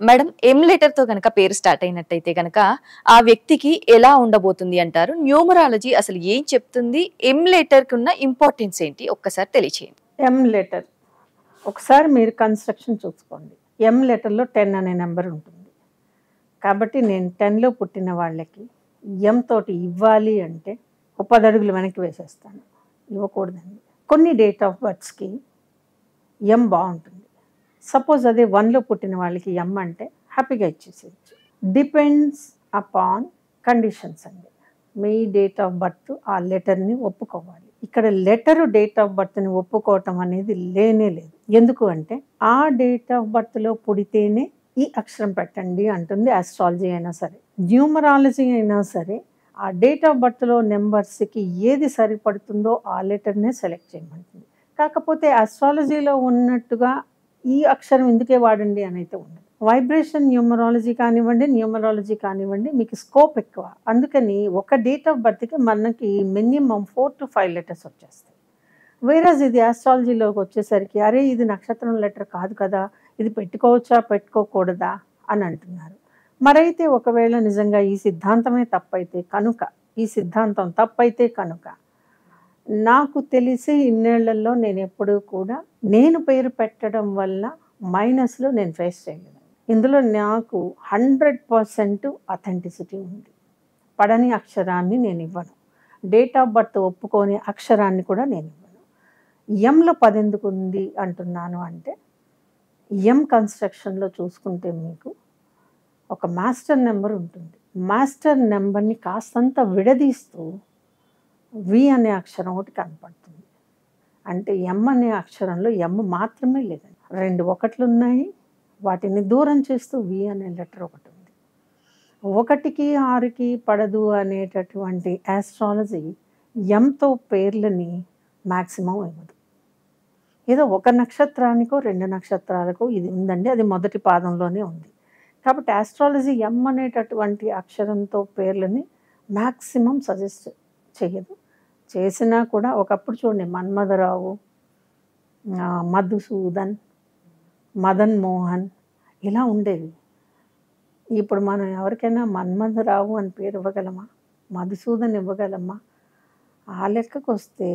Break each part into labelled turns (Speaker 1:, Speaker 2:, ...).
Speaker 1: Madam M letter తో గనక పేరు స్టార్ట్ అయినట్టయితే గనక ఆ వ్యక్తికి ఎలా ఉండబోతుంది అంటారు? న్యూమరాలజీ అసలు ఏం చెప్తుంది? ఎం లెటర్ కి ఉన్న ఇంపార్టెన్స్ ఏంటి? ఒక్కసారి తెలియచేయండి.
Speaker 2: ఎం లెటర్ ఒకసారి మీరు కన్స్ట్రక్షన్ చూసుకోండి. ఎం లెటర్లో 10 అనే నెంబర్ ఉంటుంది. కాబట్టి నేను 10లో పుట్టిన వాళ్ళకి ఎం తోటి ఇవ్వాలి అంటే ఒక 10 అడుగులు వెనక్కి వేసేస్తాను. ఇవ్వకూడదండి. కొన్ని డేట్ ఆఫ్ బర్త్స్కి ఎం బాగుంటుంది. సపోజ్ అదే 1లో పుట్టిన వాళ్ళకి ఎం అంటే హ్యాపీగా ఇచ్చేసేయచ్చు. డిపెండ్స్ అపాన్ కండిషన్స్ అండి. మీ డేట్ ఆఫ్ బర్త్ ఆ లెటర్ని ఒప్పుకోవాలి. ఇక్కడ లెటరు డేట్ ఆఫ్ బర్త్ని ఒప్పుకోవటం అనేది లేనే లేదు. ఎందుకు అంటే ఆ డేట్ ఆఫ్ బర్త్లో పుడితేనే ఈ అక్షరం పెట్టండి అంటుంది ఆస్ట్రాలజీ అయినా సరే, న్యూమరాలజీ అయినా సరే. ఆ డేట్ ఆఫ్ బర్త్లో నెంబర్స్కి ఏది సరిపడుతుందో ఆ లెటర్నే సెలెక్ట్ చేయమంటుంది. కాకపోతే ఆస్ట్రాలజీలో ఉన్నట్టుగా ఈ అక్షరం ఇందుకే వాడండి అని అయితే ఉండదు. వైబ్రేషన్ న్యూమరాలజీ కానివ్వండి, న్యూమరాలజీ కానివ్వండి, మీకు స్కోప్ ఎక్కువ. అందుకని ఒక డేట్ ఆఫ్ బర్త్కి మనకి మినిమం 4 to 5 లెటర్స్ వచ్చేస్తాయి. వేరేజ్ ఇది ఆస్ట్రాలజీలోకి వచ్చేసరికి అరే ఇది నక్షత్రం లెటర్ కాదు కదా, ఇది పెట్టుకోవచ్చా పెట్టుకోకూడదా అని అంటున్నారు. మరైతే ఒకవేళ నిజంగా ఈ సిద్ధాంతమే తప్పైతే కనుక, ఈ సిద్ధాంతం తప్పైతే కనుక నాకు తెలిసి ఇన్నేళ్లలో నేను ఎప్పుడూ కూడా నేను పేరు పెట్టడం వల్ల మైనస్లో నేను ఫేస్ చేయలేదు. ఇందులో నాకు 100% అథెంటిసిటీ ఉంది. పడని అక్షరాన్ని నేను ఇవ్వను. డేట్ ఆఫ్ బర్త్ ఒప్పుకోని అక్షరాన్ని కూడా నేను ఇవ్వను. ఎంలో 10 ఎందుకు ఉంది అంటున్నాను అంటే, ఎం కన్స్ట్రక్షన్లో చూసుకుంటే మీకు ఒక మాస్టర్ నెంబర్ ఉంటుంది. మాస్టర్ నెంబర్ని కాస్తంత విడదీస్తూ వి అనే అక్షరం ఒకటి కనపడుతుంది. అంటే ఎం అనే అక్షరంలో ఎం మాత్రమే లేదండి, 2 ఒకట్లు ఉన్నాయి. వాటిని దూరం చేస్తూ వి అనే లెటర్ ఒకటి ఉంది. 1కి 6కి పడదు అనేటటువంటి ఆస్ట్రాలజీ ఎంతో పేర్లని మ్యాక్సిమం ఇవ్వదు. ఏదో ఒక నక్షత్రానికో 2 నక్షత్రాలకో ఇది ఉందండి, అది మొదటి పాదంలోనే ఉంది. కాబట్టి ఆస్ట్రాలజీ ఎం అనేటటువంటి అక్షరంతో పేర్లని మ్యాక్సిమం సజెస్ట్ చేయదు. చేసినా కూడా ఒకప్పుడు చూడండి, మన్మథరావు, మధుసూదన్, మదన్ మోహన్ ఇలా ఉండేవి. ఇప్పుడు మనం ఎవరికైనా మన్మథరావు అని పేరు ఇవ్వగలమా? మధుసూదన్ ఇవ్వగలమా? ఆ లెక్కకు వస్తే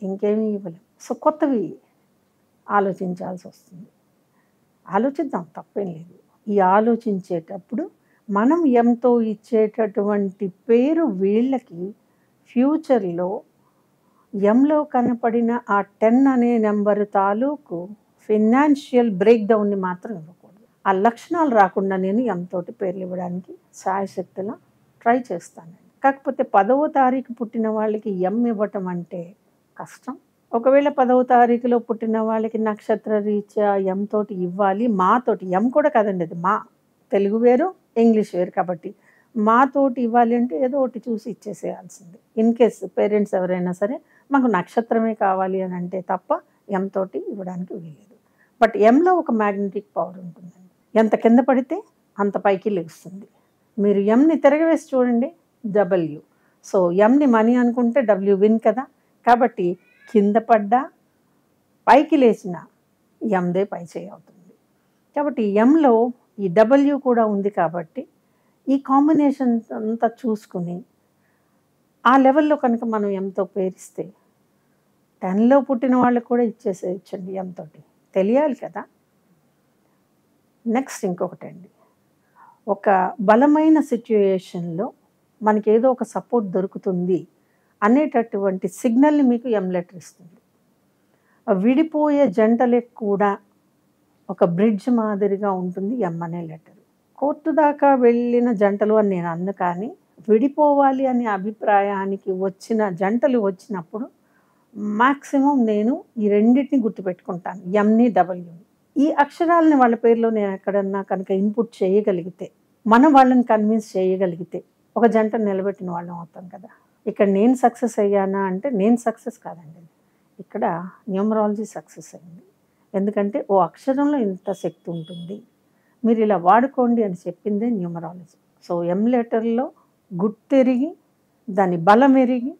Speaker 2: ఇంకేమీ ఇవ్వలేం. సో కొత్తవి ఆలోచించాల్సి వస్తుంది. ఆలోచిద్దాం, తప్పేం లేదు. ఈ ఆలోచించేటప్పుడు మనం ఎంతో ఇచ్చేటటువంటి పేరు వీళ్ళకి ఫ్యూచర్లో ఎంలో కనపడిన ఆ 10 అనే నెంబరు తాలూకు ఫినాన్షియల్ బ్రేక్ డౌన్ని మాత్రం ఇవ్వకూడదు. ఆ లక్షణాలు రాకుండా నేను ఎంతోటి పేర్లు ఇవ్వడానికి శాయశక్తిలా ట్రై చేస్తానండి. కాకపోతే 10వ తారీఖు పుట్టిన వాళ్ళకి ఎం ఇవ్వటం అంటే కష్టం. ఒకవేళ 10వ తారీఖులో పుట్టిన వాళ్ళకి నక్షత్ర రీత్యా ఎం తోటి ఇవ్వాలి. మాతోటి ఎం కూడా కాదండి, అది మా, తెలుగు వేరు ఇంగ్లీష్ వేరు. కాబట్టి మాతోటి ఇవ్వాలి అంటే ఏదో ఒకటి చూసి ఇచ్చేసేయాల్సింది. ఇన్ కేస్ పేరెంట్స్ ఎవరైనా సరే మాకు నక్షత్రమే కావాలి అని అంటే తప్ప ఎం తోటి ఇవ్వడానికి వీలేదు. బట్ ఎంలో ఒక మ్యాగ్నెటిక్ పవర్ ఉంటుందండి. ఎంత కింద పడితే అంత పైకి లేస్తుంది. మీరు ఎంని తిరగవేసి చూడండి, డబ్ల్యూ. సో ఎంని మనీ అనుకుంటే డబ్ల్యూ విన్ కదా. కాబట్టి కింద పడ్డా పైకి లేచిన ఎందే పై చేయి అవుతుంది. కాబట్టి ఎంలో ఈ డబ్ల్యూ కూడా ఉంది. కాబట్టి ఈ కాంబినేషన్ అంతా చూసుకుని ఆ లెవెల్లో కనుక మనం ఎంతో పేరిస్తే 10లో పుట్టిన వాళ్ళకు కూడా ఇచ్చేసేయచ్చండి ఎంతోటి. తెలియాలి కదా. నెక్స్ట్ ఇంకొకటండి, ఒక బలమైన సిచ్యుయేషన్లో మనకి ఏదో ఒక సపోర్ట్ దొరుకుతుంది అనేటటువంటి సిగ్నల్ని మీకు ఎం లెటర్ ఇస్తుంది. విడిపోయే జంటలకు కూడా ఒక బ్రిడ్జ్ మాదిరిగా ఉంటుంది ఎం అనే లెటర్. కోర్టు దాకా వెళ్ళిన జంటలు అని నేను అన్ను, కానీ విడిపోవాలి అనే అభిప్రాయానికి వచ్చిన జంటలు వచ్చినప్పుడు మ్యాక్సిమం నేను ఈ రెండింటిని గుర్తుపెట్టుకుంటాను, ఎంని డబ్ల్యూని. ఈ అక్షరాలని వాళ్ళ పేరులో నేను ఎక్కడన్నా కనుక ఇన్పుట్ చేయగలిగితే, మనం వాళ్ళని కన్విన్స్ చేయగలిగితే ఒక జంట నిలబెట్టిన వాళ్ళం అవుతాం కదా. ఇక్కడ నేను సక్సెస్ అయ్యానా అంటే నేను సక్సెస్ కాదండి, ఇక్కడ న్యూమరాలజీ సక్సెస్ అయింది. ఎందుకంటే ఓ అక్షరంలో ఇంత శక్తి ఉంటుంది, మీరు ఇలా వాడుకోండి అని చెప్పిందే న్యూమరాలజీ. సో ఎం లెటర్లో గుర్తెరిగి దాని బలం ఎరిగి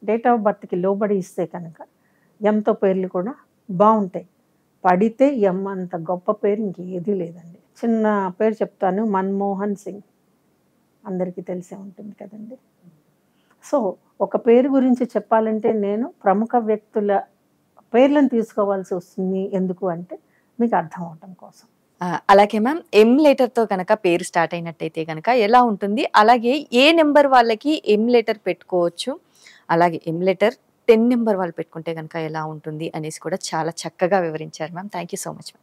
Speaker 2: డేట్ ఆఫ్ బర్త్కి లోబడి ఇస్తే కనుక ఎంతో పేర్లు కూడా బాగుంటాయి. పడితే ఎం అంత గొప్ప పేరు ఇంకేదీ లేదండి. చిన్న పేరు చెప్తాను, మన్మోహన్ సింగ్. అందరికీ తెలిసే ఉంటుంది కదండి. సో ఒక పేరు గురించి చెప్పాలంటే నేను ప్రముఖ వ్యక్తుల పేర్లను తీసుకోవాల్సి వస్తుంది. ఎందుకు అంటే మీకు అర్థం అవటం కోసం.
Speaker 1: అలాగే మ్యామ్, ఎం లెటర్ తో కనుక పేరు స్టార్ట్ అయినట్టయితే కనుక ఎలా ఉంటుంది, అలాగే ఏ నెంబర్ వాళ్ళకి ఎం లెటర్ పెట్టుకోవచ్చు, అలాగే ఎం లెటర్ 10 నెంబర్ వాళ్ళు పెట్టుకుంటే కనుక ఎలా ఉంటుంది అనేసి కూడా చాలా చక్కగా వివరించారు ma'am. Thank you so much ma'am.